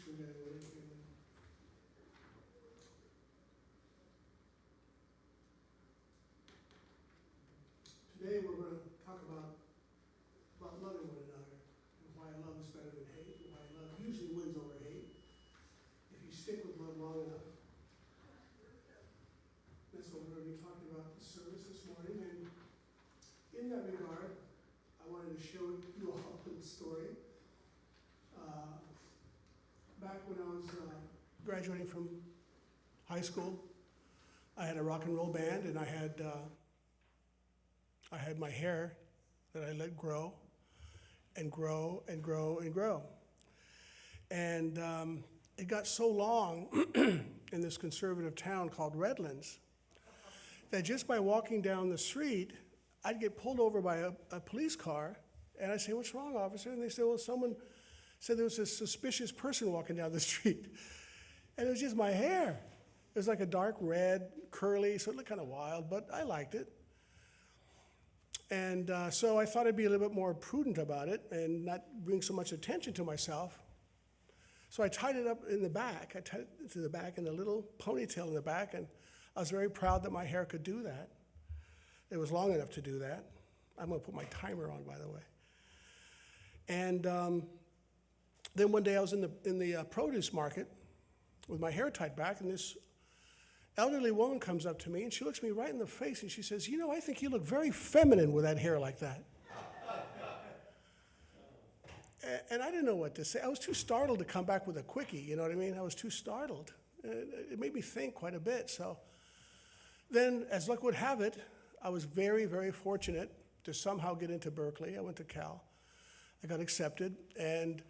Today we're going to talk about loving one another and why love is better than hate, and why love usually wins over hate if you stick with love long enough. That's what we're going to be talking about in the service this morning. And in that regard, I wanted to show you all a little story. Back when I was graduating from high school, I had a rock and roll band, and I had my hair that I let grow and grow and grow and grow. And it got so long in this conservative town called Redlands that just by walking down the street, I'd get pulled over by a police car, and I'd say, "What's wrong, officer?" And they said, "Well, someone said there was a suspicious person walking down the street." And it was just my hair. It was like a dark red, curly, so it looked kind of wild, but I liked it. And so I thought I'd be a little bit more prudent about it and not bring so much attention to myself. So I tied it up in the back. I tied it to the back in a little ponytail in the back, and I was very proud that my hair could do that. It was long enough to do that. I'm going to put my timer on, by the way. And then one day I was in the produce market with my hair tied back, and this elderly woman comes up to me, and she looks me right in the face, and she says, "You know, I think you look very feminine with that hair like that." And I didn't know what to say. I was too startled to come back with a quickie, you know what I mean? I was too startled. It made me think quite a bit. So then, as luck would have it, I was very, very fortunate to somehow get into Berkeley. I went to Cal. I got accepted, and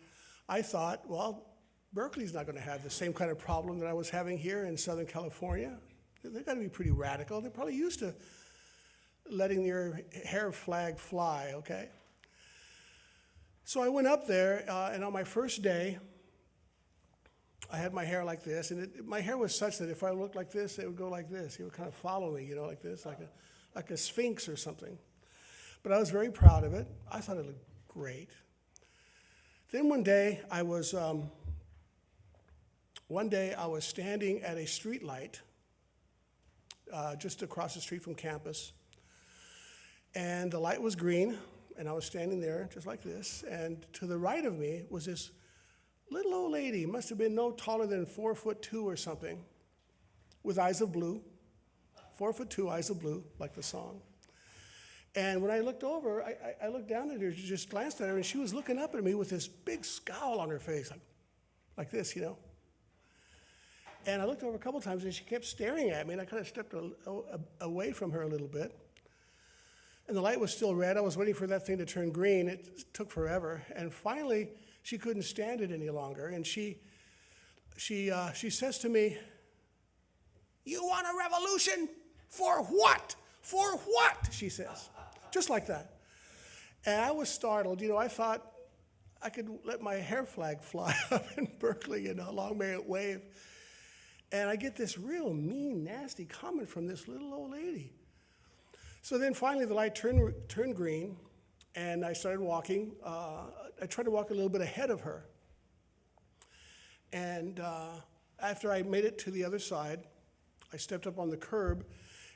I thought, well, Berkeley's not going to have the same kind of problem that I was having here in Southern California. They've got to be pretty radical. They're probably used to letting your hair flag fly, okay? So I went up there, and on my first day, I had my hair like this, and my hair was such that if I looked like this, it would go like this. It would kind of follow me, you know, like this, like a sphinx or something. But I was very proud of it. I thought it looked great. Then one day I was standing at a street light just across the street from campus, and the light was green, and I was standing there just like this, and to the right of me was this little old lady, must have been no taller than 4'2" or something, with eyes of blue, 4'2", eyes of blue, like the song. And when I looked over, I looked down at her, just glanced at her, and she was looking up at me with this big scowl on her face, like this, you know. And I looked over a couple times, and she kept staring at me, and I kind of stepped away from her a little bit. And the light was still red. I was waiting for that thing to turn green. It took forever. And finally, she couldn't stand it any longer, and she says to me, "You want a revolution? For what? For what?" she says, just like that. And I was startled. You know, I thought I could let my hair flag fly up in Berkeley, you know, long may it wave. And I get this real mean, nasty comment from this little old lady. So then finally the light turned green, and I started walking. I tried to walk a little bit ahead of her. And after I made it to the other side, I stepped up on the curb,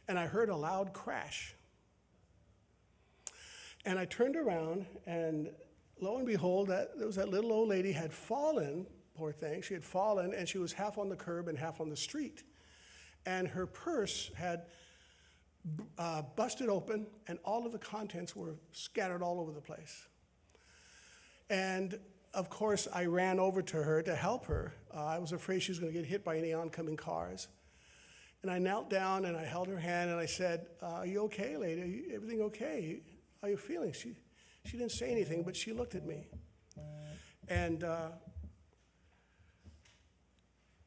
and I heard a loud crash. And I turned around, and lo and behold, there was that little old lady had fallen, poor thing. She had fallen, and she was half on the curb and half on the street. And her purse had busted open, and all of the contents were scattered all over the place. And of course, I ran over to her to help her. I was afraid she was going to get hit by any oncoming cars. And I knelt down, and I held her hand, and I said, "Are you okay, lady? Everything okay? How are you feeling?" She didn't say anything, but she looked at me. And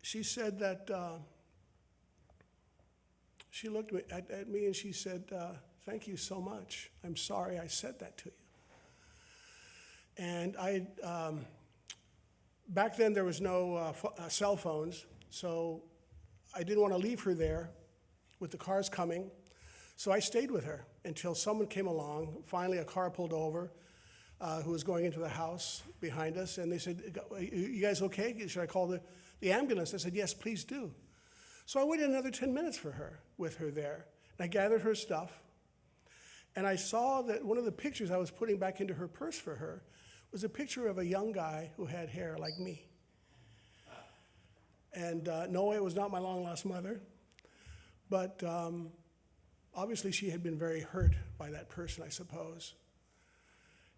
she said that, she looked at me and she said, "Thank you so much. I'm sorry I said that to you." And back then there was no cell phones, so I didn't want to leave her there with the cars coming. So I stayed with her until someone came along. Finally, a car pulled over. who was going into the house behind us, and they said, you guys okay? Should I call the ambulance? I said, yes, please do. So I waited another 10 minutes with her there. And I gathered her stuff, and I saw that one of the pictures I was putting back into her purse for her was a picture of a young guy who had hair like me. And no, it was not my long-lost mother, but obviously she had been very hurt by that person, I suppose.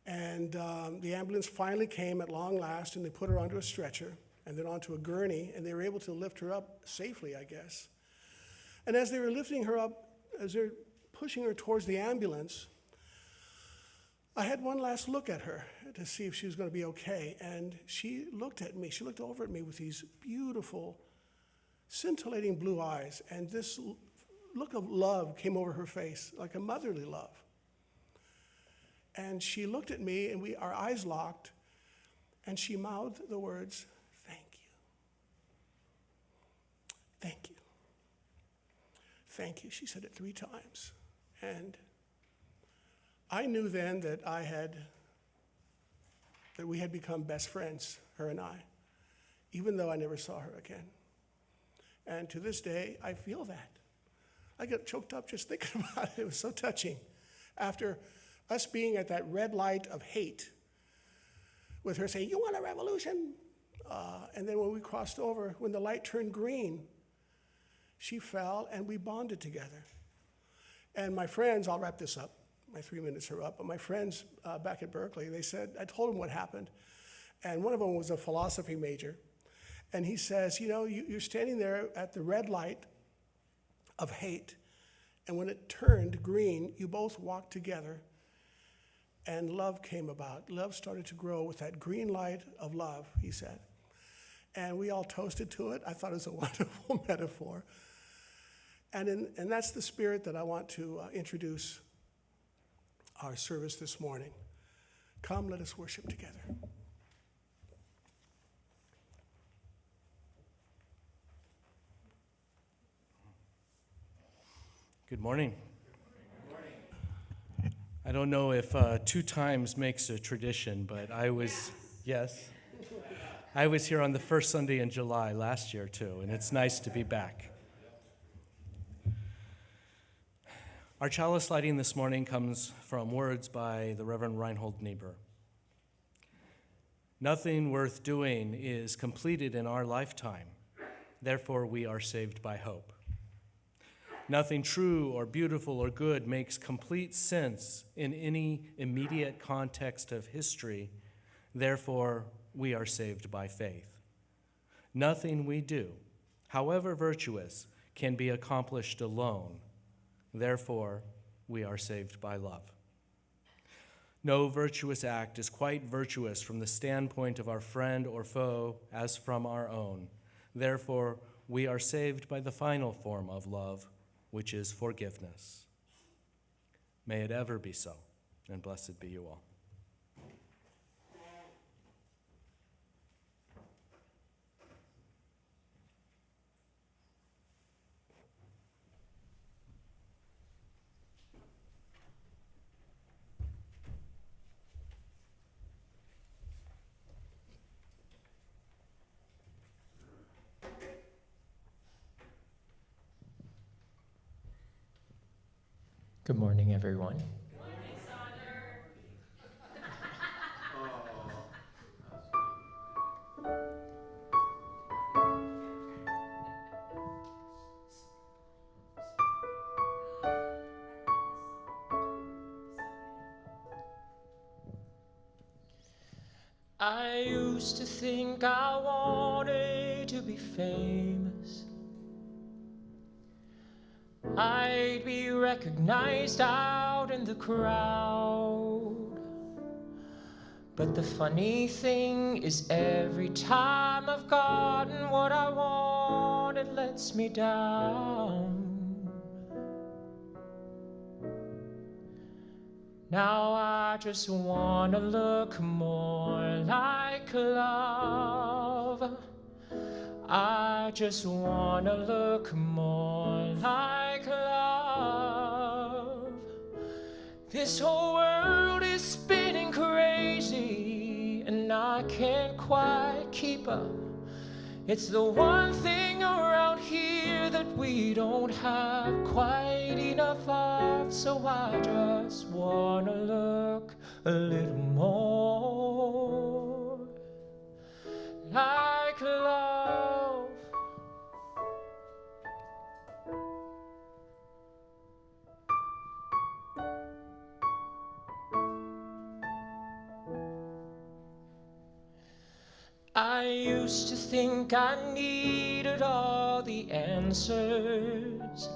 And the ambulance finally came at long last, and they put her onto a stretcher and then onto a gurney, and they were able to lift her up safely, I guess. And as they were lifting her up, as they're pushing her towards the ambulance, I had one last look at her to see if she was going to be okay. And she looked at me. She looked over at me with these beautiful, scintillating blue eyes. And this look of love came over her face, like a motherly love. And she looked at me, and our eyes locked, and she mouthed the words, "Thank you. Thank you. Thank you." She said it 3 times. And I knew then that we had become best friends, her and I, even though I never saw her again. And to this day, I feel that. I get choked up just thinking about it. It was so touching. After us being at that red light of hate, with her saying, "You want a revolution?" And then when we crossed over, when the light turned green, she fell and we bonded together. And my friends, I'll wrap this up. My 3 minutes are up. But my friends back at Berkeley, they said, I told them what happened. And one of them was a philosophy major. And he says, you're standing there at the red light of hate. And when it turned green, you both walked together. And love came about. Love started to grow with that green light of love, he said. And we all toasted to it. I thought it was a wonderful metaphor. And that's the spirit that I want to introduce our service this morning. Come, let us worship together. Good morning. Good morning. I don't know if 2 times makes a tradition, but I was here on the first Sunday in July last year too, and it's nice to be back. Our chalice lighting this morning comes from words by the Reverend Reinhold Niebuhr. Nothing worth doing is completed in our lifetime. Therefore, we are saved by hope. Nothing true or beautiful or good makes complete sense in any immediate context of history. Therefore, we are saved by faith. Nothing we do, however virtuous, can be accomplished alone. Therefore, we are saved by love. No virtuous act is quite virtuous from the standpoint of our friend or foe as from our own. Therefore, we are saved by the final form of love, which is forgiveness. May it ever be so, and blessed be you all. Good morning, everyone. Good morning, Sander. I used to think I wanted to be famous. I'd be recognized out in the crowd. But the funny thing is, every time I've gotten what I want, it lets me down. Now I just wanna look more like love. I just wanna look more like love. This whole world is spinning crazy quite keep up. It's the one thing around here that we don't have quite enough of. So I just wanna look a little more like love. I used to think I needed all the answers.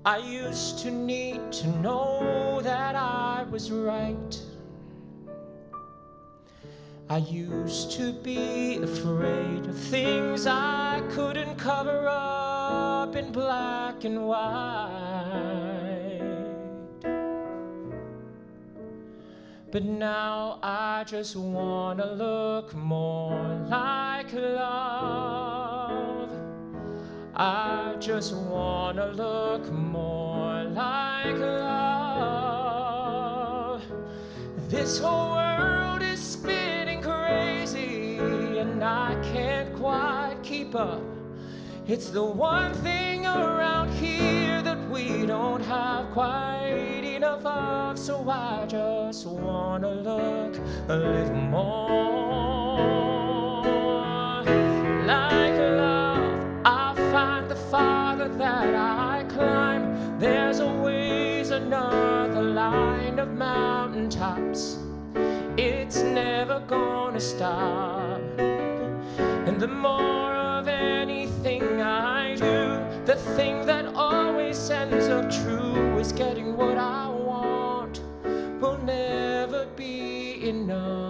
I used to need to know that I was right. I used to be afraid of things I couldn't cover up in black and white. But now I just wanna look more like love. I just wanna look more like love. This whole world is spinning crazy and I can't quite keep up. It's the one thing around here that we don't have quite enough of. So I just wanna look a little more like love. I'll find the farther that I climb, there's always another line of mountaintops. It's never gonna stop. And the more of anything I do, the thing that always ends up true is getting what I want will never be enough.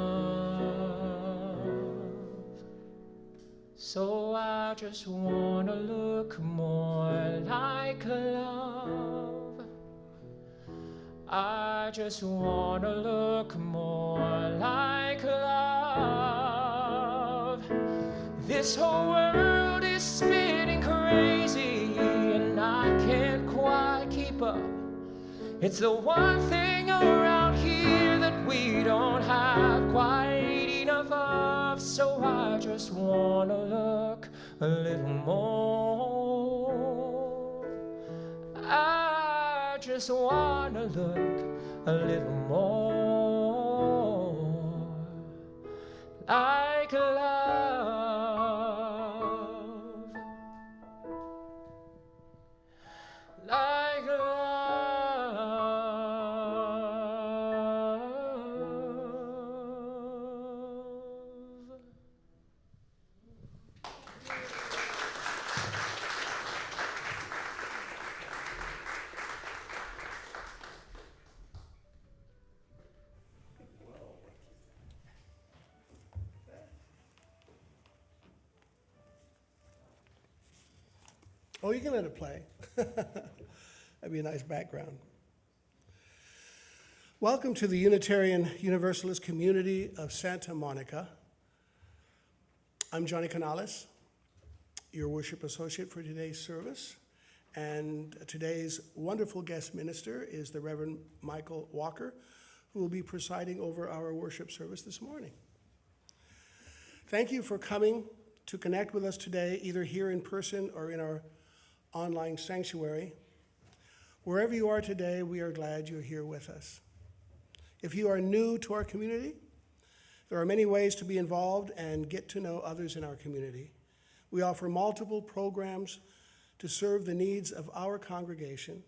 So I just wanna look more like love. I just wanna look more like love. This whole world is spinning crazy and I can't quite keep up. It's the one thing around here that we don't have quite enough of. So I just wanna look a little more. I just wanna look a little more like love. Like love. Oh, you can let it play. That'd be a nice background. Welcome to the Unitarian Universalist community of Santa Monica. I'm Johnny Canales, your worship associate for today's service. And today's wonderful guest minister is the Reverend Michael Walker, who will be presiding over our worship service this morning. Thank you for coming to connect with us today, either here in person or in our online sanctuary. Wherever you are today, we are glad you're here with us. If you are new to our community, there are many ways to be involved and get to know others in our community. We offer multiple programs to serve the needs of our congregation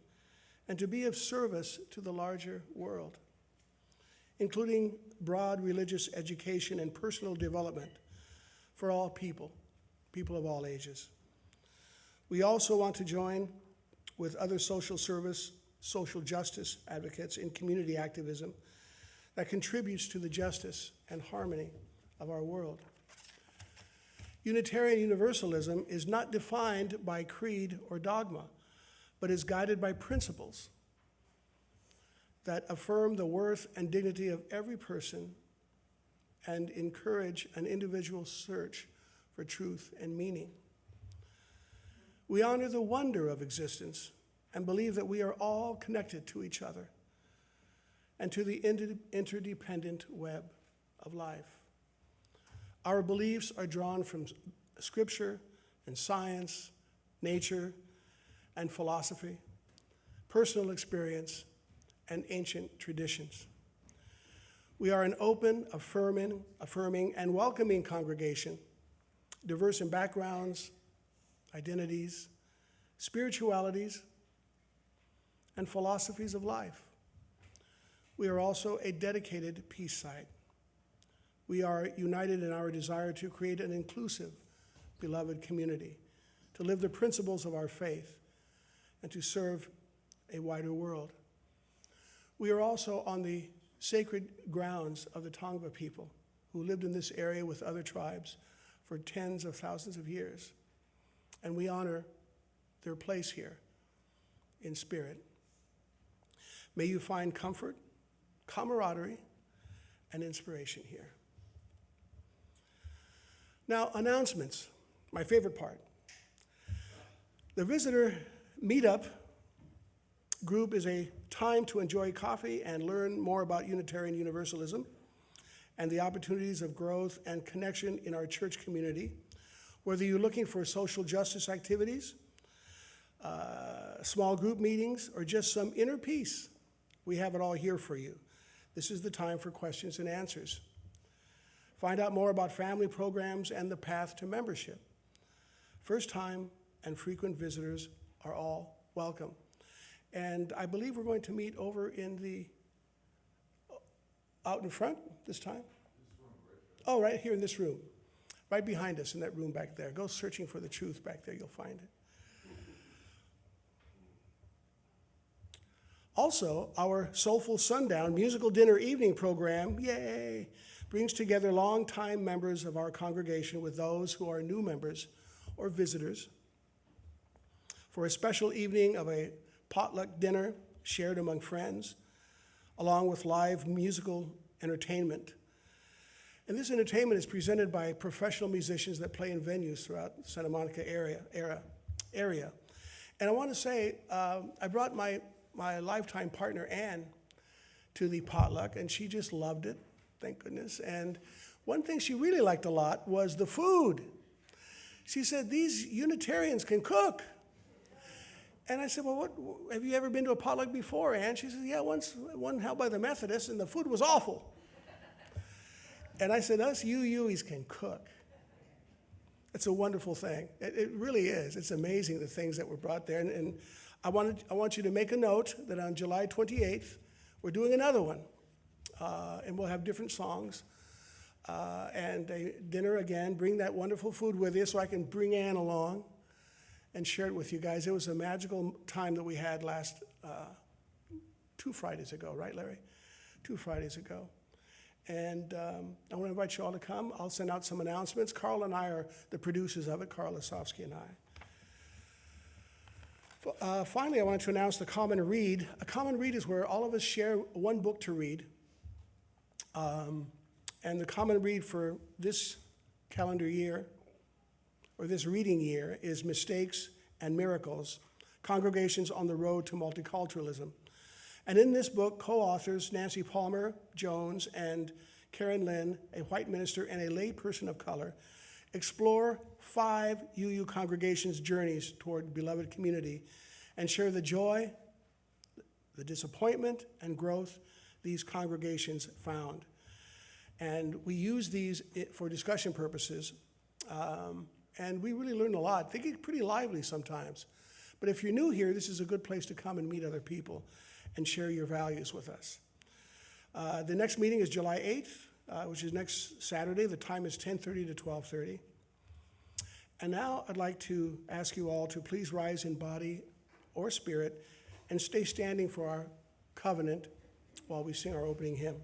and to be of service to the larger world, including broad religious education and personal development for all people of all ages. We also want to join with other social service, social justice advocates in community activism that contributes to the justice and harmony of our world. Unitarian Universalism is not defined by creed or dogma, but is guided by principles that affirm the worth and dignity of every person and encourage an individual search for truth and meaning. We honor the wonder of existence and believe that we are all connected to each other and to the interdependent web of life. Our beliefs are drawn from scripture and science, nature and philosophy, personal experience, and ancient traditions. We are an open, affirming, and welcoming congregation, diverse in backgrounds, identities, spiritualities, and philosophies of life. We are also a dedicated peace site. We are united in our desire to create an inclusive, beloved community, to live the principles of our faith, and to serve a wider world. We are also on the sacred grounds of the Tongva people who lived in this area with other tribes for tens of thousands of years, and we honor their place here in spirit. May you find comfort, camaraderie, and inspiration here. Now, announcements, my favorite part. The visitor meetup group is a time to enjoy coffee and learn more about Unitarian Universalism and the opportunities of growth and connection in our church community. Whether you're looking for social justice activities, small group meetings, or just some inner peace, we have it all here for you. This is the time for questions and answers. Find out more about family programs and the path to membership. First-time and frequent visitors are all welcome. And I believe we're going to meet over in out in front this time? Oh, right here in this room. Right behind us in that room back there. Go searching for the truth back there, you'll find it. Also, our Soulful Sundown musical dinner evening program, yay, brings together longtime members of our congregation with those who are new members or visitors for a special evening of a potluck dinner shared among friends, along with live musical entertainment. And this entertainment is presented by professional musicians that play in venues throughout the Santa Monica area. And I want to say, I brought my lifetime partner, Ann, to the potluck, and she just loved it, thank goodness. And one thing she really liked a lot was the food. She said, these Unitarians can cook. And I said, well, have you ever been to a potluck before, Ann? She said, yeah, one held by the Methodists, and the food was awful. And I said, us UUs can cook. It's a wonderful thing. It really is. It's amazing the things that were brought there. And I want you to make a note that on July 28th, we're doing another one. And we'll have different songs. And a dinner again. Bring that wonderful food with you so I can bring Ann along and share it with you guys. It was a magical time that we had last 2 Fridays ago, right, Larry? 2 Fridays ago. And I want to invite you all to come. I'll send out some announcements. Carl and I are the producers of it, Carl Lasovsky and I. Finally, I wanted to announce the Common Read. A Common Read is where all of us share one book to read. And the Common Read for this calendar year, or this reading year, is Mistakes and Miracles, Congregations on the Road to Multiculturalism. And in this book, co-authors Nancy Palmer Jones and Karen Lynn, a white minister and a lay person of color, explore 5 UU congregations' journeys toward beloved community and share the joy, the disappointment, and growth these congregations found. And we use these for discussion purposes, and we really learn a lot. They get pretty lively sometimes. But if you're new here, this is a good place to come and meet other people and share your values with us. The next meeting is July 8th, which is next Saturday. The time is 10:30 to 12:30. And now I'd like to ask you all to please rise in body or spirit and stay standing for our covenant while we sing our opening hymn.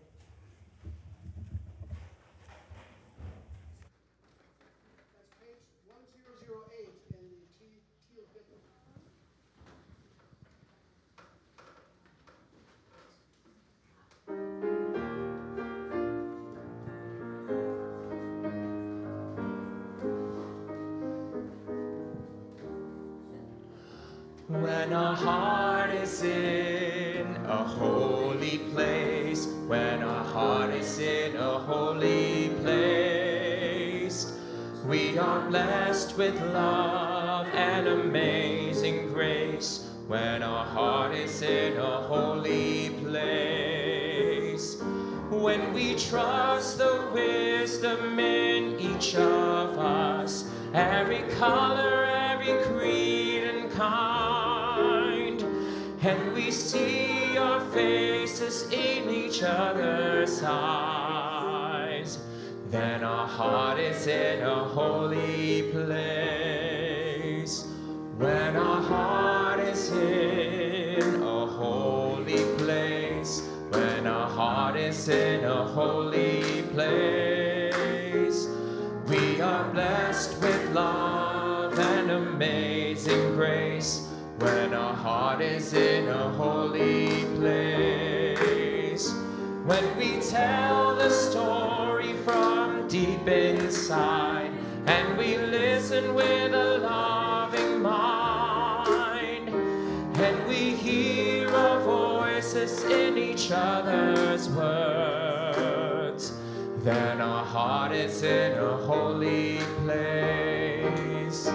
That's page 1008 in the Teal Hymn. When our heart is in a holy place, when our heart is in a holy place, We are blessed with love and amazing grace when our heart is in a holy place. When we trust the wisdom in each of us, every color, every creed and kind, and we see our faces in each other's eyes, then our heart is in a holy place. When our heart is in a holy place, when our heart is in a holy place, we are blessed with love and amazing grace. When our heart is in a holy place, when we tell the story from deep inside, and we listen with a loving mind, and we hear our voices in each other's words, then our heart is in a holy place.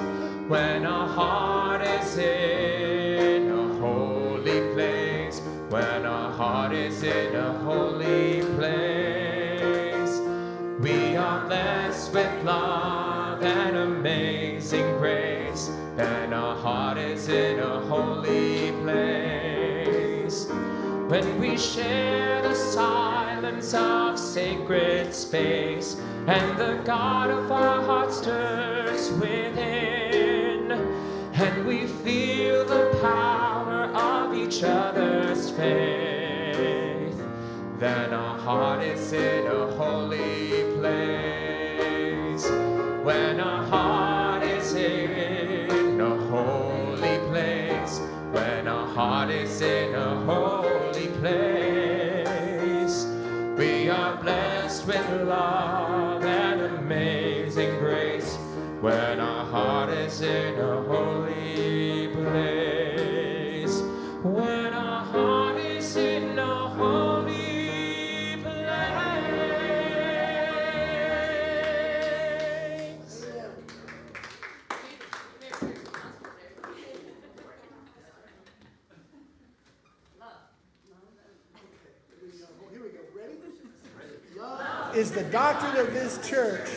When our heart is in a holy place, when our heart is in a holy place, we are blessed with love and amazing grace. Then our heart is in a holy place. When we share the silence of sacred space, and the God of our heart stirs within, and we feel the power of each other's faith, then our heart is in a holy place. When our heart is in a holy place, when our heart is in a holy place, we are blessed with love and amazing grace. When our heart is in a holy place, when our heart is in a holy place. Here we go. Ready? Love is the doctrine of this church.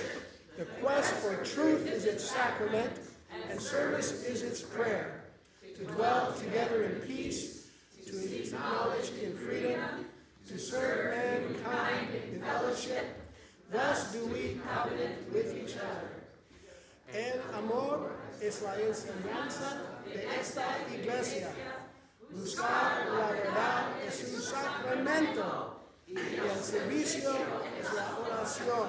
The quest for truth is its sacrament, and service is its prayer. To dwell together in peace, to acknowledge in freedom, to serve mankind in fellowship. Thus do we covenant with each other. El amor es la enseñanza de esta iglesia. Buscar la verdad es un sacramento, y el servicio es la oración.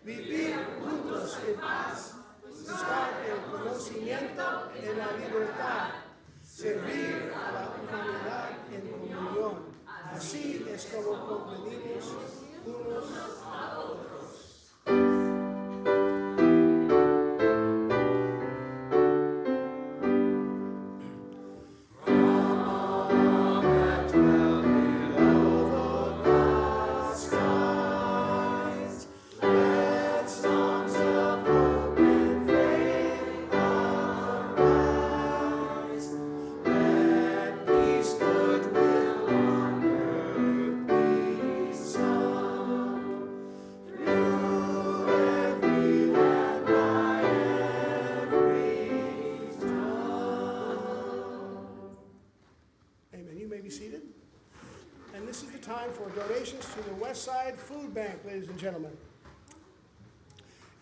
Vivir juntos en paz, buscar el conocimiento en la libertad, servir a la humanidad en comunión. Así es como convenimos unos a otros. For donations to the West Side Food Bank, ladies and gentlemen.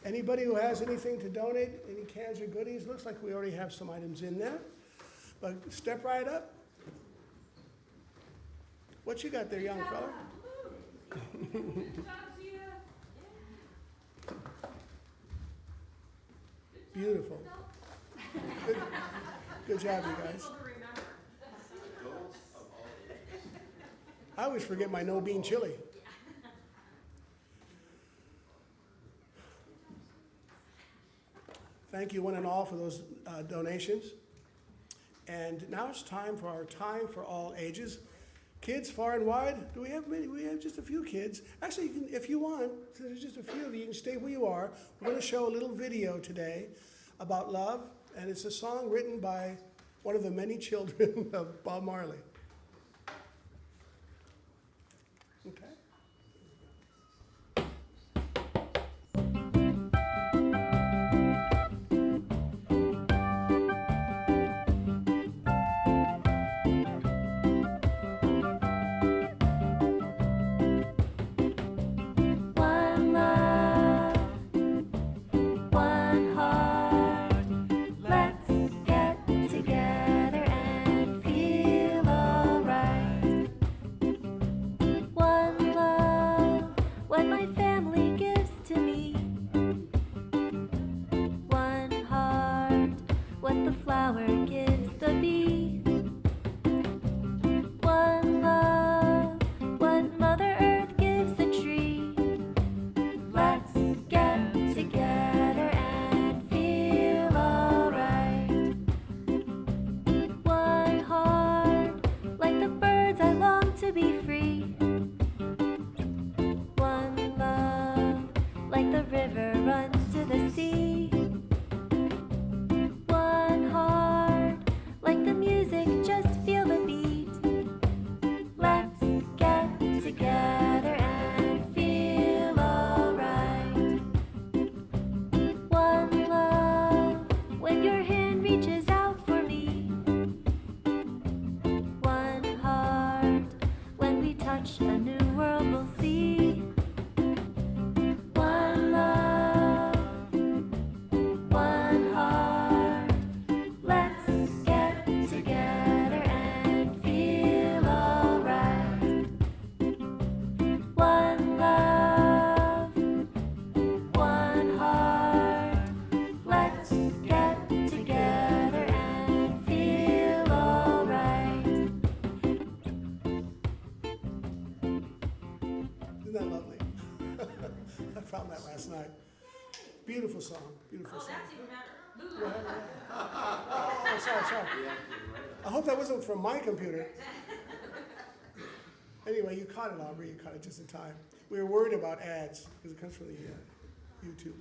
Anybody who has anything to donate, any cans or goodies, looks like we already have some items in there, but step right up. What you got there, young fella? Beautiful. Good job, you guys. I always forget my no-bean chili. Thank you one and all for those donations. And now it's time for our Time for All Ages. Kids far and wide, do we have many? We have just a few kids. Actually, you can, if you want, since there's just a few of you, you can stay where you are. We're going to show a little video today about love, and it's a song written by one of the many children of Bob Marley. Okay. One love, one heart. Let's get together and feel alright. One love, what my family gives to me. One heart, what the flower gives the bee. One love, what Mother Earth gives the tree. Let's get together and feel alright. One heart, like the birds I long to be free. One love, like the river runs to the sea. One heart, like the music, just feel the beat. Let's get together and feel alright. One love, when your hand reaches out for me. One heart, when we touch a new world we'll see. One love, one heart. Let's get together and feel alright. One love, one heart. Let's get together and feel alright. Isn't that lovely? I found that last night. Beautiful song. Beautiful Oh, song. that's even better. Oh, sorry. I hope that wasn't from my computer. Anyway, you caught it, Aubrey. You caught it just in time. We were worried about ads because it comes from the YouTube.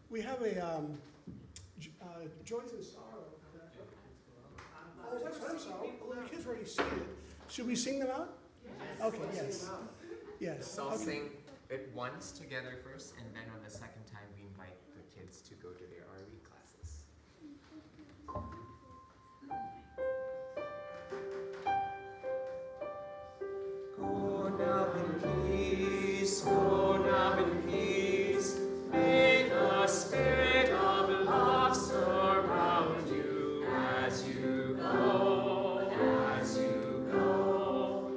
We have a Joys and Sorrow. Oh, that's I'm sorry. Well, the kids already seen it. Should we sing them out? Okay, yes. Yes. So I'll Okay. sing it once together first, and then on the second time we invite the kids to go to their RE classes. Go now in peace, go now in peace. May the spirit of love surround you as you go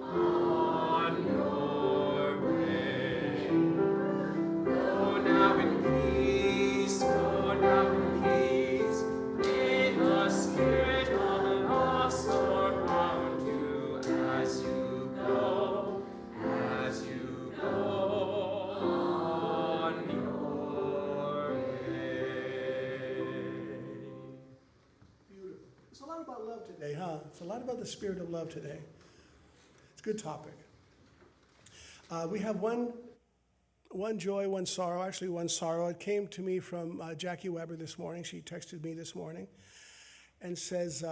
on your way. Go now in peace, go now in peace. May the spirit of love surround you as you go on your way. Beautiful. It's a lot about love today, huh? It's a lot about the spirit of love today. It's a good topic. We have one joy, one sorrow, actually one sorrow. It came to me from Jackie Weber this morning. She texted me this morning and says,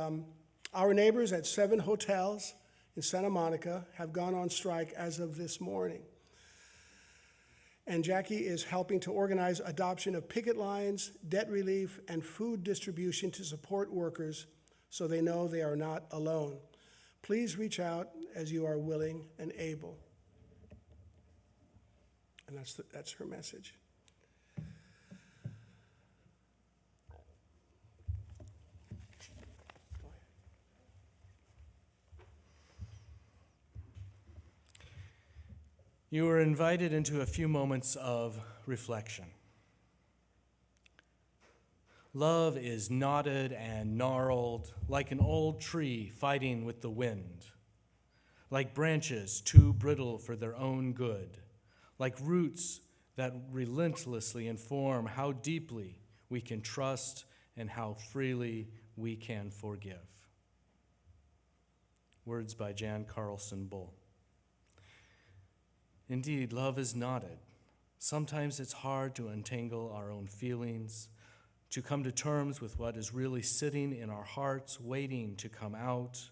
our neighbors at 7 hotels in Santa Monica have gone on strike as of this morning. And Jackie is helping to organize adoption of picket lines, debt relief, and food distribution to support workers so they know they are not alone. Please reach out as you are willing and able. And that's her message. You are invited into a few moments of reflection. Love is knotted and gnarled like an old tree fighting with the wind, like branches too brittle for their own good, like roots that relentlessly inform how deeply we can trust and how freely we can forgive. Words by Jan Carlson Bull. Indeed, love is knotted. Sometimes it's hard to untangle our own feelings, to come to terms with what is really sitting in our hearts, waiting to come out.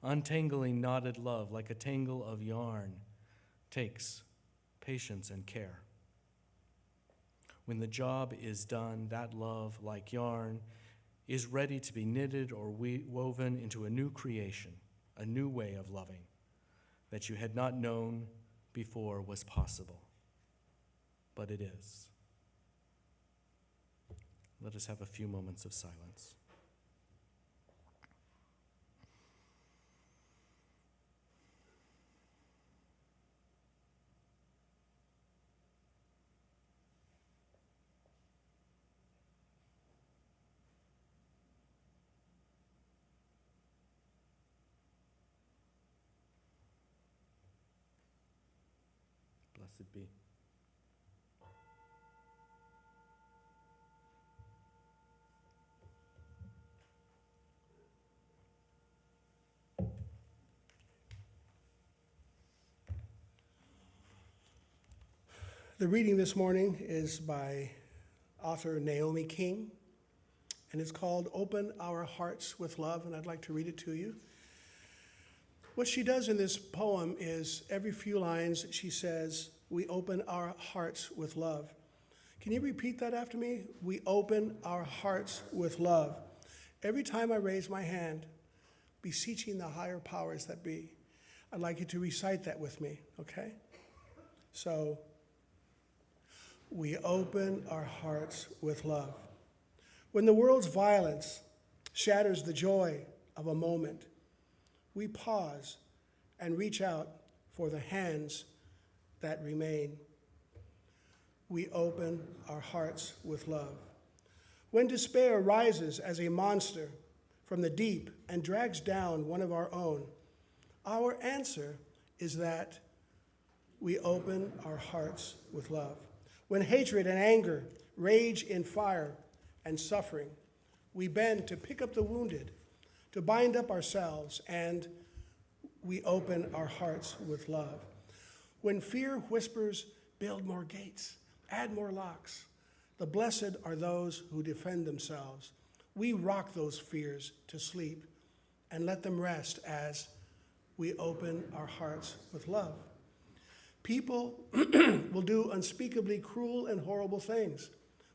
Untangling knotted love like a tangle of yarn takes patience and care. When the job is done, that love, like yarn, is ready to be knitted or woven into a new creation, a new way of loving that you had not known before was possible. But it is. Let us have a few moments of silence. Blessed be. The reading this morning is by author Naomi King, and it's called Open Our Hearts with Love, and I'd like to read it to you. What she does in this poem is every few lines she says, we open our hearts with love. Can you repeat that after me? We open our hearts with love. Every time I raise my hand, beseeching the higher powers that be, I'd like you to recite that with me, okay? So, we open our hearts with love. When the world's violence shatters the joy of a moment, we pause and reach out for the hands that remain. We open our hearts with love. When despair rises as a monster from the deep and drags down one of our own, our answer is that we open our hearts with love. When hatred and anger rage in fire and suffering, we bend to pick up the wounded, to bind up ourselves, and we open our hearts with love. When fear whispers, build more gates, add more locks, the blessed are those who defend themselves. We rock those fears to sleep and let them rest as we open our hearts with love. People will do unspeakably cruel and horrible things.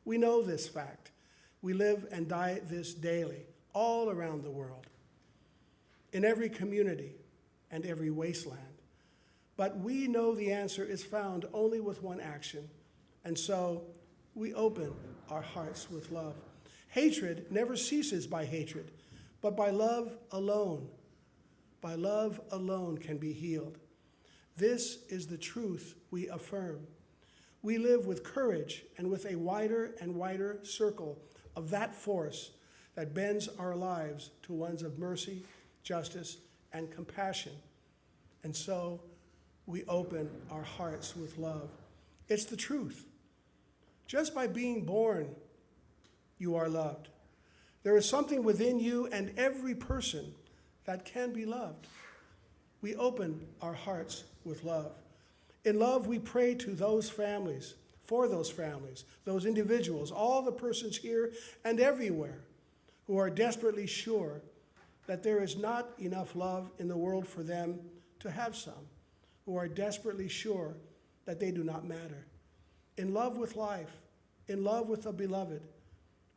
We know this fact. We live and die this daily, all around the world, in every community and every wasteland. But we know the answer is found only with one action, and so we open our hearts with love. Hatred never ceases by hatred, but by love alone. By love alone can be healed. This is the truth we affirm. We live with courage and with a wider and wider circle of that force that bends our lives to ones of mercy, justice, and compassion. And so we open our hearts with love. It's the truth. Just by being born, you are loved. There is something within you and every person that can be loved. We open our hearts with love. In love, we pray to those families, for those families, those individuals, all the persons here and everywhere who are desperately sure that there is not enough love in the world for them to have some, who are desperately sure that they do not matter. In love with life, in love with the beloved,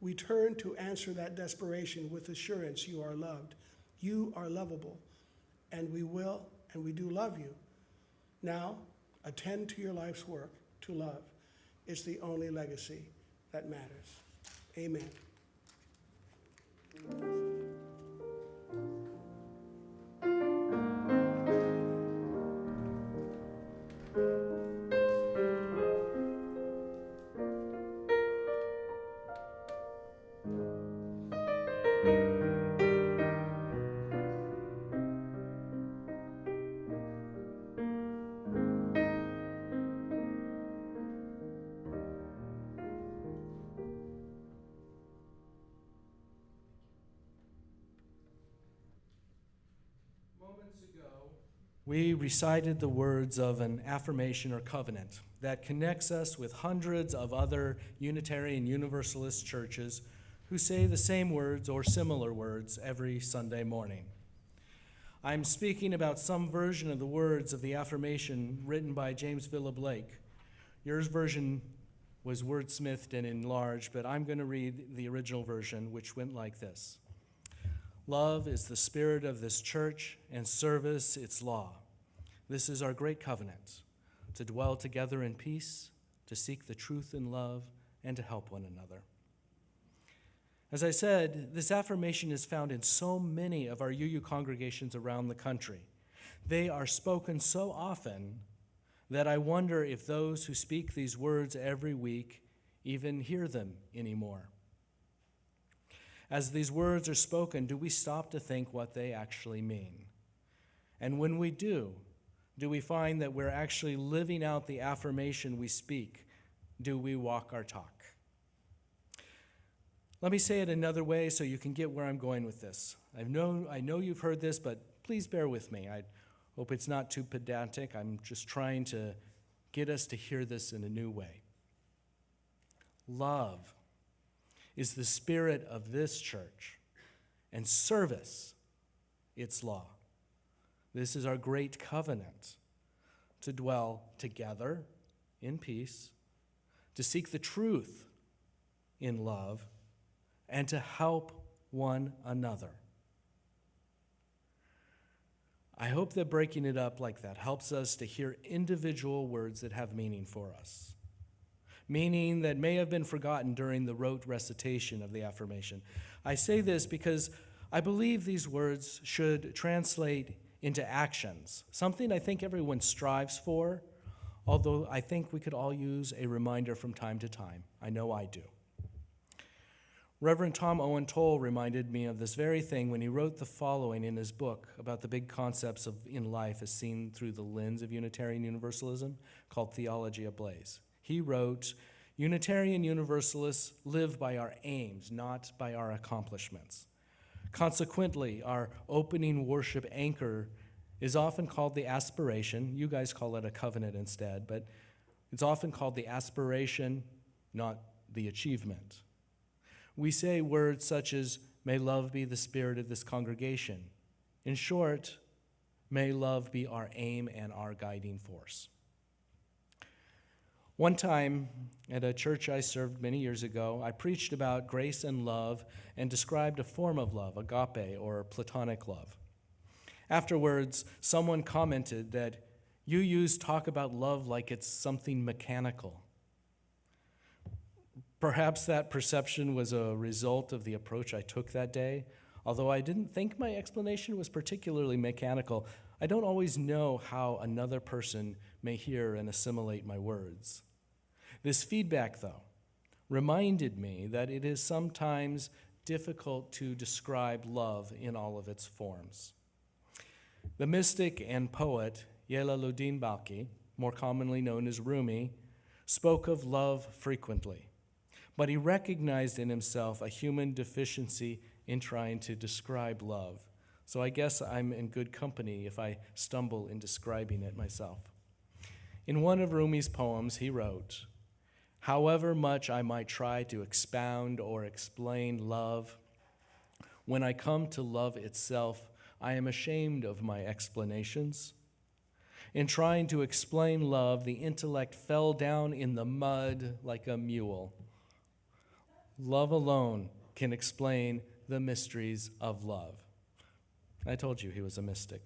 we turn to answer that desperation with assurance you are loved. You are lovable, and we will and we do love you. Now, attend to your life's work to love. It's the only legacy that matters. Amen. we recited the words of an affirmation or covenant that connects us with hundreds of other Unitarian Universalist churches who say the same words or similar words every Sunday morning. I'm speaking about some version of the words of the affirmation written by James Philip Blake. Yours version was wordsmithed and enlarged, but I'm going to read the original version, which went like this. Love is the spirit of this church, and service its law. This is our great covenant, to dwell together in peace, to seek the truth in love, and to help one another. As I said, this affirmation is found in so many of our UU congregations around the country. They are spoken so often that I wonder if those who speak these words every week even hear them anymore. As these words are spoken, do we stop to think what they actually mean? And when we do we find that we're actually living out the affirmation we speak? Do we walk our talk? Let me say it another way so you can get where I'm going with this. I know you've heard this, but please bear with me. I hope it's not too pedantic. I'm just trying to get us to hear this in a new way. Love is the spirit of this church, and service its law. This is our great covenant, to dwell together in peace, to seek the truth in love, and to help one another. I hope that breaking it up like that helps us to hear individual words that have meaning for us, meaning that may have been forgotten during the rote recitation of the affirmation. I say this because I believe these words should translate into actions, something I think everyone strives for, although I think we could all use a reminder from time to time. I know I do. Reverend Tom Owen Toll reminded me of this very thing when he wrote the following in his book about the big concepts in life as seen through the lens of Unitarian Universalism, called Theology Ablaze. He wrote, Unitarian Universalists live by our aims, not by our accomplishments. Consequently, our opening worship anchor is often called the aspiration. You guys call it a covenant instead, but it's often called the aspiration, not the achievement. We say words such as, may love be the spirit of this congregation. In short, may love be our aim and our guiding force. One time at a church I served many years ago, I preached about grace and love and described a form of love, agape or platonic love. Afterwards, someone commented that UUs talk about love like it's something mechanical. Perhaps that perception was a result of the approach I took that day. Although I didn't think my explanation was particularly mechanical, I don't always know how another person may hear and assimilate my words. This feedback, though, reminded me that it is sometimes difficult to describe love in all of its forms. The mystic and poet Jalaluddin Balkhi, more commonly known as Rumi, spoke of love frequently, but he recognized in himself a human deficiency in trying to describe love. So I guess I'm in good company if I stumble in describing it myself. In one of Rumi's poems, he wrote, however much I might try to expound or explain love, when I come to love itself, I am ashamed of my explanations. In trying to explain love, the intellect fell down in the mud like a mule. Love alone can explain the mysteries of love. I told you he was a mystic.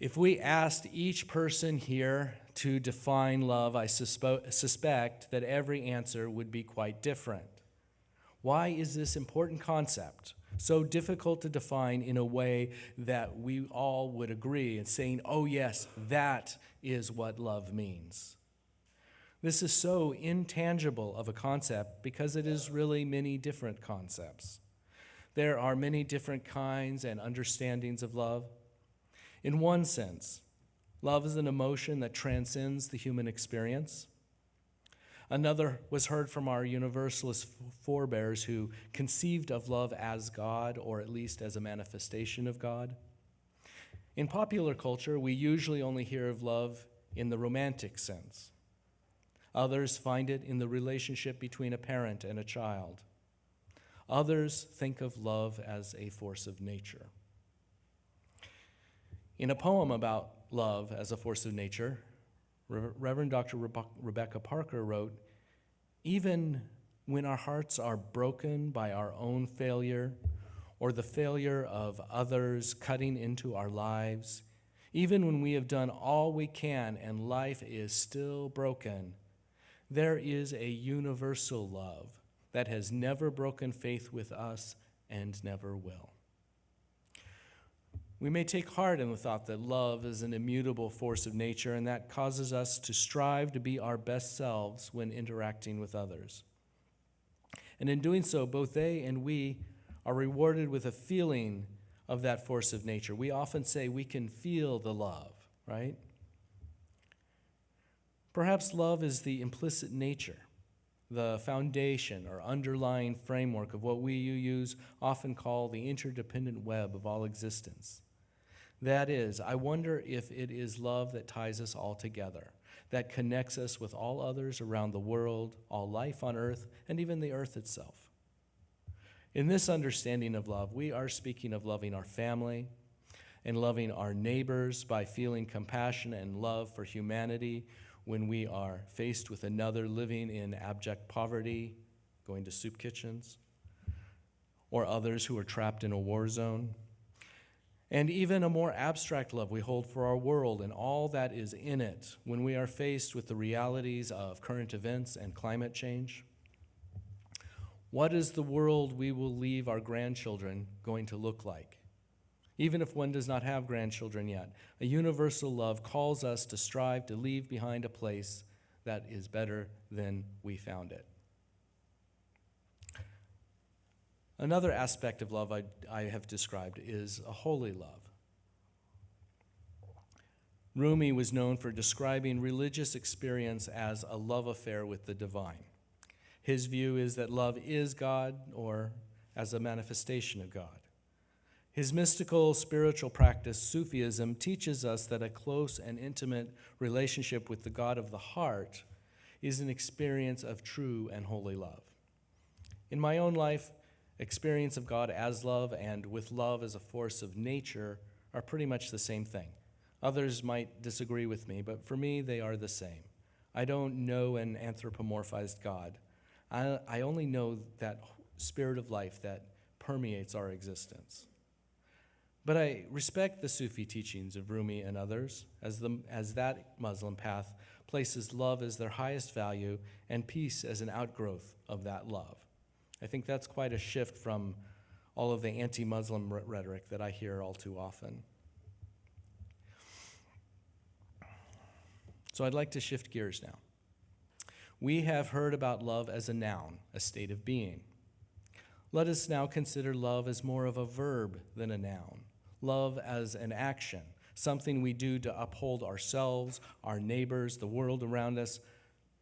If we asked each person here to define love, I suspect that every answer would be quite different. Why is this important concept so difficult to define in a way that we all would agree in saying, oh yes, that is what love means? This is so intangible of a concept because it is really many different concepts. There are many different kinds and understandings of love. In one sense, love is an emotion that transcends the human experience. Another was heard from our Universalist forebears who conceived of love as God, or at least as a manifestation of God. In popular culture, we usually only hear of love in the romantic sense. Others find it in the relationship between a parent and a child. Others think of love as a force of nature. In a poem about love as a force of nature, Reverend Dr. Rebecca Parker wrote, "Even when our hearts are broken by our own failure or the failure of others cutting into our lives, even when we have done all we can and life is still broken, there is a universal love that has never broken faith with us and never will." We may take heart in the thought that love is an immutable force of nature, and that causes us to strive to be our best selves when interacting with others. And in doing so, both they and we are rewarded with a feeling of that force of nature. We often say we can feel the love, right? Perhaps love is the implicit nature, the foundation or underlying framework of what we UUs often call the interdependent web of all existence. That is, I wonder if it is love that ties us all together, that connects us with all others around the world, all life on earth, and even the earth itself. In this understanding of love, we are speaking of loving our family and loving our neighbors by feeling compassion and love for humanity when we are faced with another living in abject poverty, going to soup kitchens, or others who are trapped in a war zone. And even a more abstract love we hold for our world and all that is in it when we are faced with the realities of current events and climate change. What is the world we will leave our grandchildren going to look like? Even if one does not have grandchildren yet, a universal love calls us to strive to leave behind a place that is better than we found it. Another aspect of love I have described is a holy love. Rumi was known for describing religious experience as a love affair with the divine. His view is that love is God, or as a manifestation of God. His mystical spiritual practice, Sufism, teaches us that a close and intimate relationship with the God of the heart is an experience of true and holy love. In my own life, experience of God as love and with love as a force of nature are pretty much the same thing. Others might disagree with me, but for me, they are the same. I don't know an anthropomorphized God. I only know that spirit of life that permeates our existence. But I respect the Sufi teachings of Rumi and others, as that Muslim path places love as their highest value and peace as an outgrowth of that love. I think that's quite a shift from all of the anti-Muslim rhetoric that I hear all too often. So I'd like to shift gears now. We have heard about love as a noun, a state of being. Let us now consider love as more of a verb than a noun. Love as an action, something we do to uphold ourselves, our neighbors, the world around us,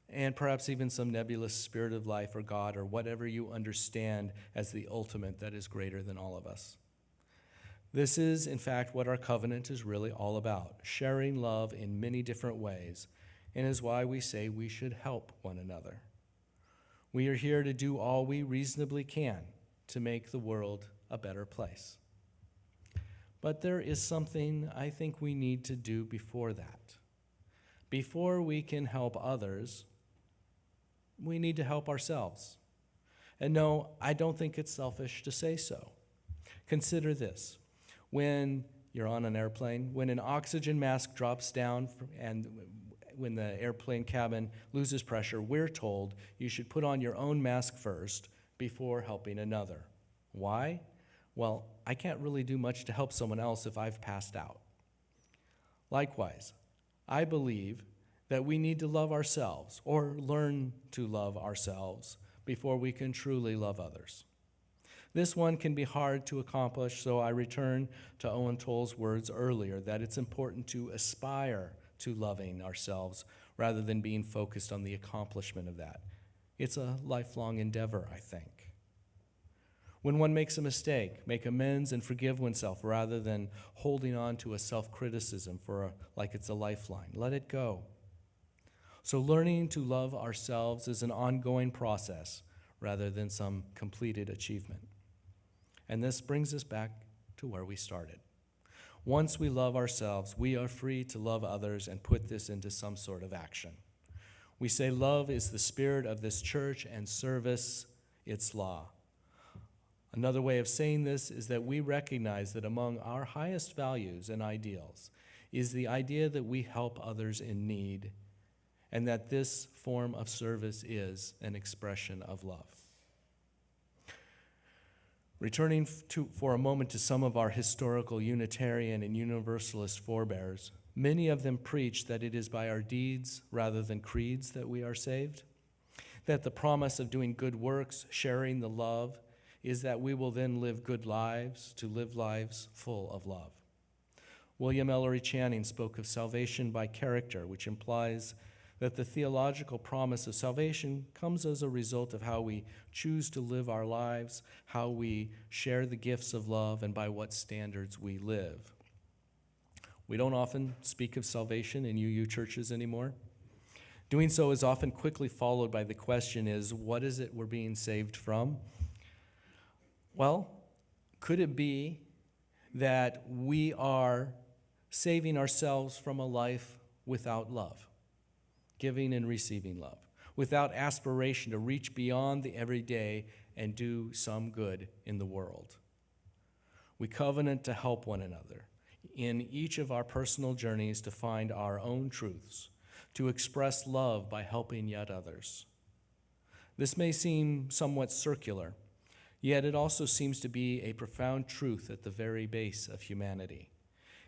and perhaps even some nebulous spirit of life or God or whatever you understand as the ultimate that is greater than all of us. This is, in fact, what our covenant is really all about, sharing love in many different ways, and is why we say we should help one another. We are here to do all we reasonably can to make the world a better place. But there is something I think we need to do before that. Before we can help others, we need to help ourselves. And no, I don't think it's selfish to say so. Consider this. When you're on an airplane, when an oxygen mask drops down and when the airplane cabin loses pressure, we're told you should put on your own mask first before helping another. Why? Well, I can't really do much to help someone else if I've passed out. Likewise, I believe that we need to love ourselves or learn to love ourselves before we can truly love others. This one can be hard to accomplish, so I return to Owen Toll's words earlier that it's important to aspire to loving ourselves rather than being focused on the accomplishment of that. It's a lifelong endeavor, I think. When one makes a mistake, make amends and forgive oneself rather than holding on to a self-criticism like it's a lifeline. Let it go. So learning to love ourselves is an ongoing process rather than some completed achievement. And this brings us back to where we started. Once we love ourselves, we are free to love others and put this into some sort of action. We say love is the spirit of this church and service its law. Another way of saying this is that we recognize that among our highest values and ideals is the idea that we help others in need, and that this form of service is an expression of love. Returning for a moment to some of our historical Unitarian and Universalist forebears, many of them preach that it is by our deeds rather than creeds that we are saved, that the promise of doing good works, sharing the love, is that we will then live good lives, to live lives full of love. William Ellery Channing spoke of salvation by character, which implies that the theological promise of salvation comes as a result of how we choose to live our lives, how we share the gifts of love, and by what standards we live. We don't often speak of salvation in UU churches anymore. Doing so is often quickly followed by the question is, what is it we're being saved from? Well, could it be that we are saving ourselves from a life without love? Giving and receiving love, without aspiration to reach beyond the everyday and do some good in the world. We covenant to help one another in each of our personal journeys to find our own truths, to express love by helping yet others. This may seem somewhat circular, yet it also seems to be a profound truth at the very base of humanity.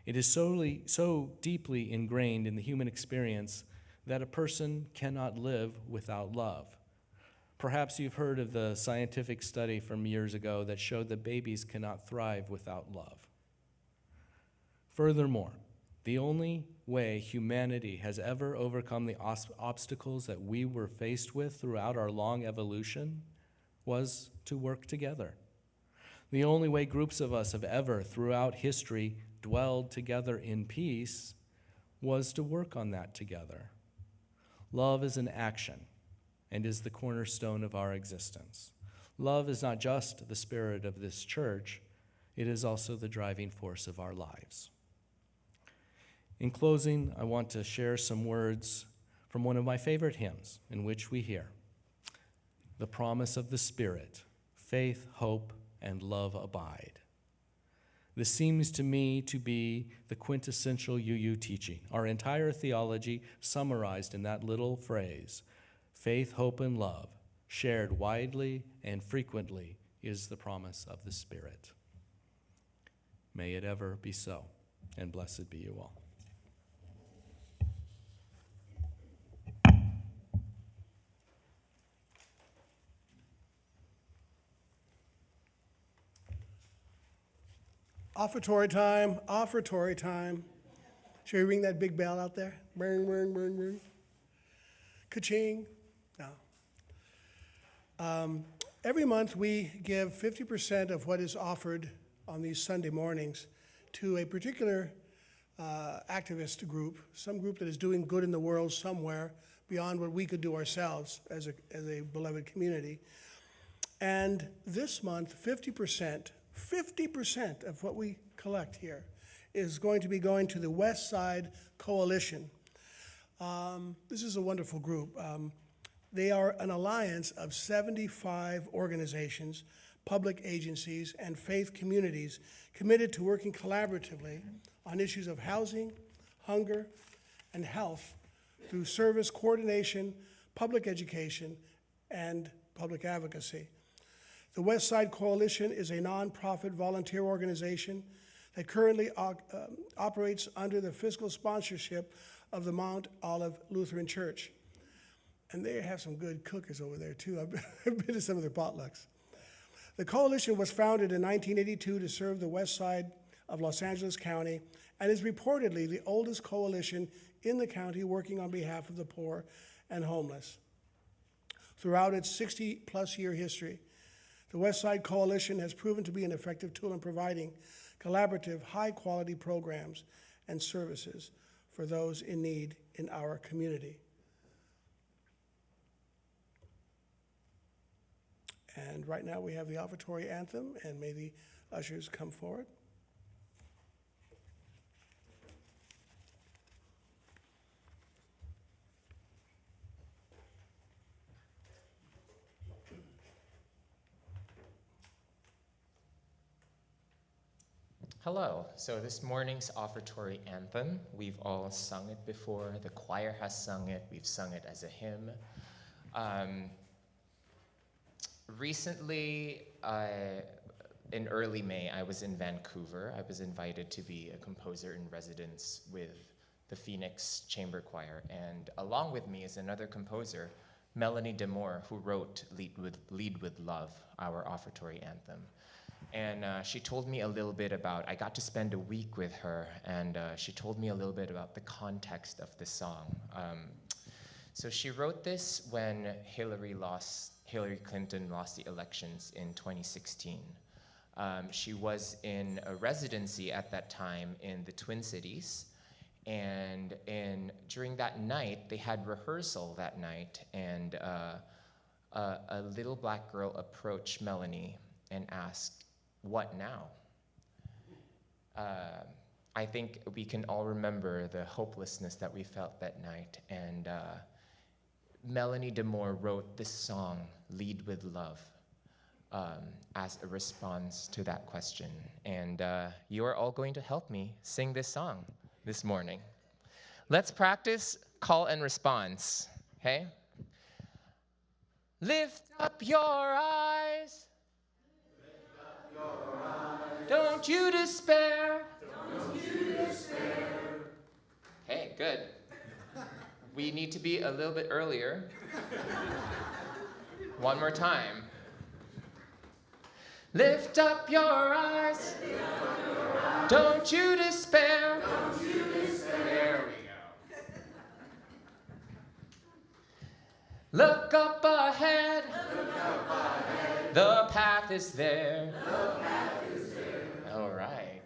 It is so deeply ingrained in the human experience that a person cannot live without love. Perhaps you've heard of the scientific study from years ago that showed that babies cannot thrive without love. Furthermore, the only way humanity has ever overcome the obstacles that we were faced with throughout our long evolution was to work together. The only way groups of us have ever, throughout history, dwelled together in peace was to work on that together. Love is an action and is the cornerstone of our existence. Love is not just the spirit of this church, it is also the driving force of our lives. In closing, I want to share some words from one of my favorite hymns in which we hear, "The promise of the Spirit, faith, hope, and love abide." This seems to me to be the quintessential UU teaching, our entire theology summarized in that little phrase, faith, hope, and love, shared widely and frequently, is the promise of the Spirit. May it ever be so, and blessed be you all. Offertory time, offertory time. Should we ring that big bell out there? Ring, ring, ring, ring. Ka-ching. No. Every month we give 50% of what is offered on these Sunday mornings to a particular activist group, some group that is doing good in the world somewhere beyond what we could do ourselves as a beloved community. And this month, 50% of what we collect here is going to be going to the West Side Coalition. This is a wonderful group. They are an alliance of 75 organizations, public agencies, and faith communities committed to working collaboratively on issues of housing, hunger, and health through service coordination, public education, and public advocacy. The West Side Coalition is a nonprofit volunteer organization that currently operates under the fiscal sponsorship of the Mount Olive Lutheran Church. And they have some good cookers over there too. I've been to some of their potlucks. The coalition was founded in 1982 to serve the west side of Los Angeles County and is reportedly the oldest coalition in the county working on behalf of the poor and homeless. Throughout its 60-plus year history, The West Side Coalition has proven to be an effective tool in providing collaborative, high-quality programs and services for those in need in our community. And right now we have the offertory anthem, and may the ushers come forward. Hello. So this morning's offertory anthem, we've all sung it before. The choir has sung it. We've sung it as a hymn. Recently, in early May, I was in Vancouver. I was invited to be a composer in residence with the Phoenix Chamber Choir. And along with me is another composer, Melanie Demore, who wrote Lead with Love, our offertory anthem. And she told me a little bit about, I got to spend a week with her, and she told me a little bit about the context of the song. So she wrote this when Hillary Clinton lost the elections in 2016. She was in a residency at that time in the Twin Cities, and during that night, they had rehearsal that night, and a little black girl approached Melanie and asked, "What now?" I think we can all remember the hopelessness that we felt that night, and Melanie Demore wrote this song, Lead with Love, as a response to that question. And you are all going to help me sing this song this morning. Let's practice call and response, okay? Lift up your eyes. Don't you despair. Don't you despair. Okay, good. We need to be a little bit earlier. One more time. Lift up your eyes. Don't you despair. Don't you despair. There we go. Look up ahead. Look up ahead. The path is there. The path is there. All right.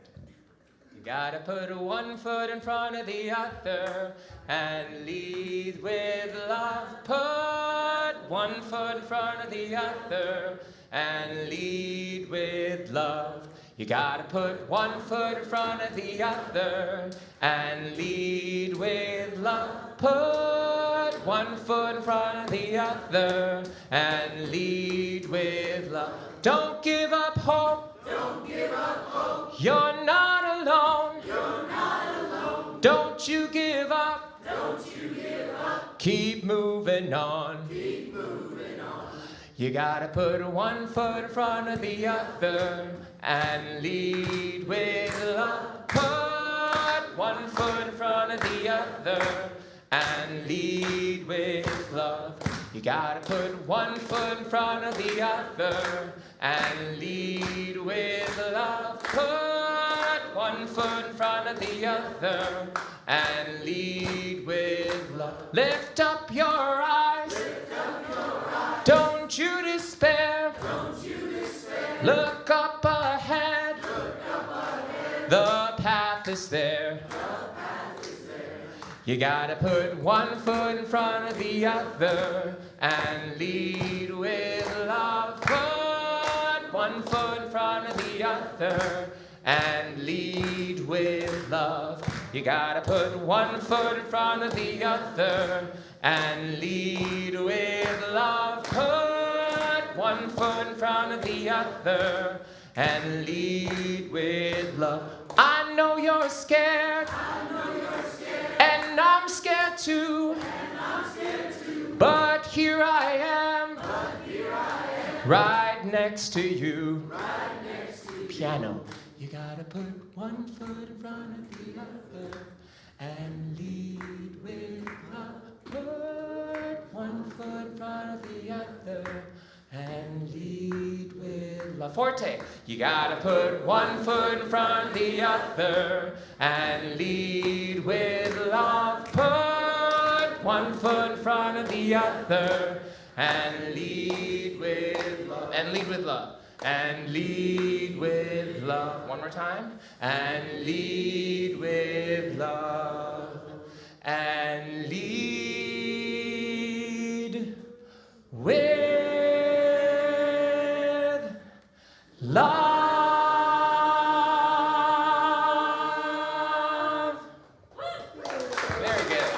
You gotta put one foot in front of the other and lead with love. Put one foot in front of the other and lead with love. You gotta put one foot in front of the other and lead with love. Put one foot in front of the other and lead with love. Don't give up hope. Don't give up hope. You're not alone. You're not alone. Don't you give up. Don't you give up. Keep moving on. Keep moving on. You gotta put one foot in front of the other and lead with love. Put one foot in front of the other and lead with love. You gotta put one foot in front of the other and lead with love. Put one foot in front of the other and lead with love. Lift up your eyes. Lift up your eyes. Don't you despair. Don't you despair. Look up ahead. Look up ahead. The path is there. The path is there. You gotta put one foot in front of the other and lead with love. Put one foot in front of the other and lead with love. You gotta put one foot in front of the other and lead with love. Put one foot in front of the other and lead with love. I know you're scared. I know you're scared. And I'm scared too. And I'm scared too. But here I am. But here I am. Right next to you. Right next to you. Piano. You gotta put one foot in front of the other and lead with love. Put one foot in front of the other and lead with love. Forte. You gotta put one foot in front of the other and lead with love. Put one foot in front of the other and lead with love, and lead with love, and lead with love. One more time. And lead with love, and lead with love. Very good.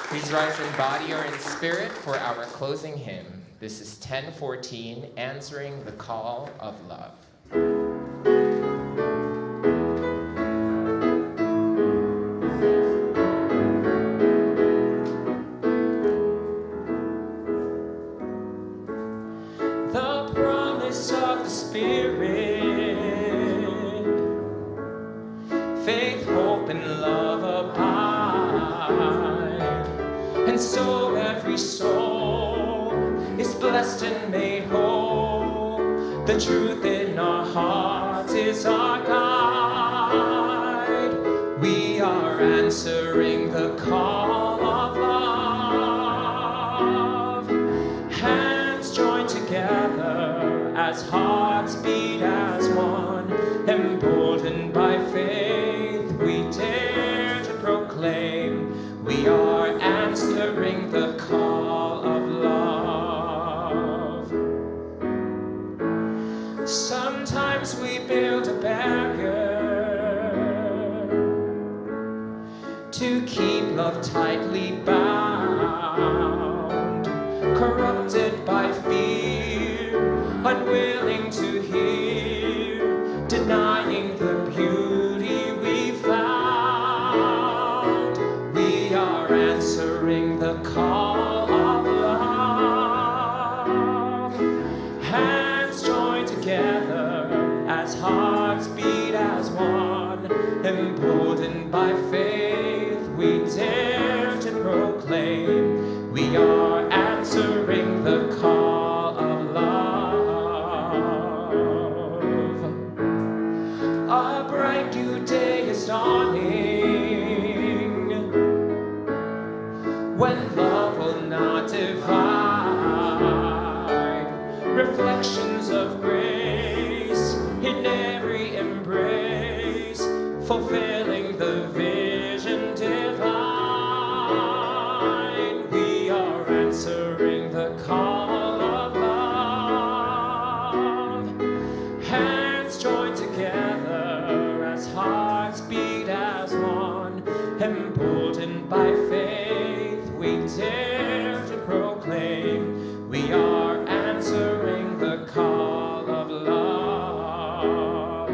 Please rise in body or in spirit for our closing hymn. This is 1014, Answering the Call of Love. The promise of the Spirit, faith, hope, and love abide, and so every soul is blessed and made whole. The truth in our hearts is our guide. We are answering the call of love. Hands joined together as hearts beat as one. Emboldened by faith, we dare to proclaim we are answering the call of love. Sometimes we build a barrier to keep love tightly bound, corrupted by fear, unwilling to hear, denying the beauty we found. We are answering the call of love. Hands joined together as hearts beat as one. Emboldened by faith, we dare to proclaim we are answering the call of love. A bright new day is dawning, when love will not divide. Reflections of grace in every embrace, fulfilling the vision divine. We are answering the call of love. Hands joined together as hearts beat as one. Emboldened by faith, we dare to proclaim we are answering the call of love.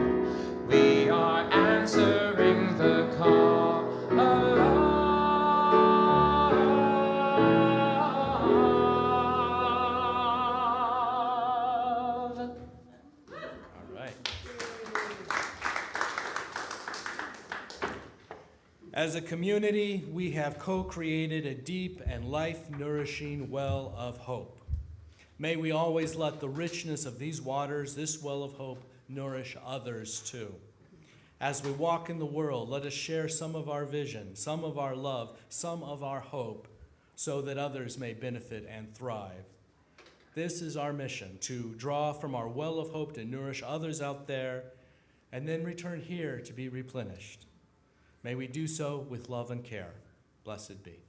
We are answering the call of love. All right. As a community, we have co-created a deep and life-nourishing well of hope. May we always let the richness of these waters, this well of hope, nourish others too. As we walk in the world, let us share some of our vision, some of our love, some of our hope, so that others may benefit and thrive. This is our mission, to draw from our well of hope to nourish others out there, and then return here to be replenished. May we do so with love and care. Blessed be.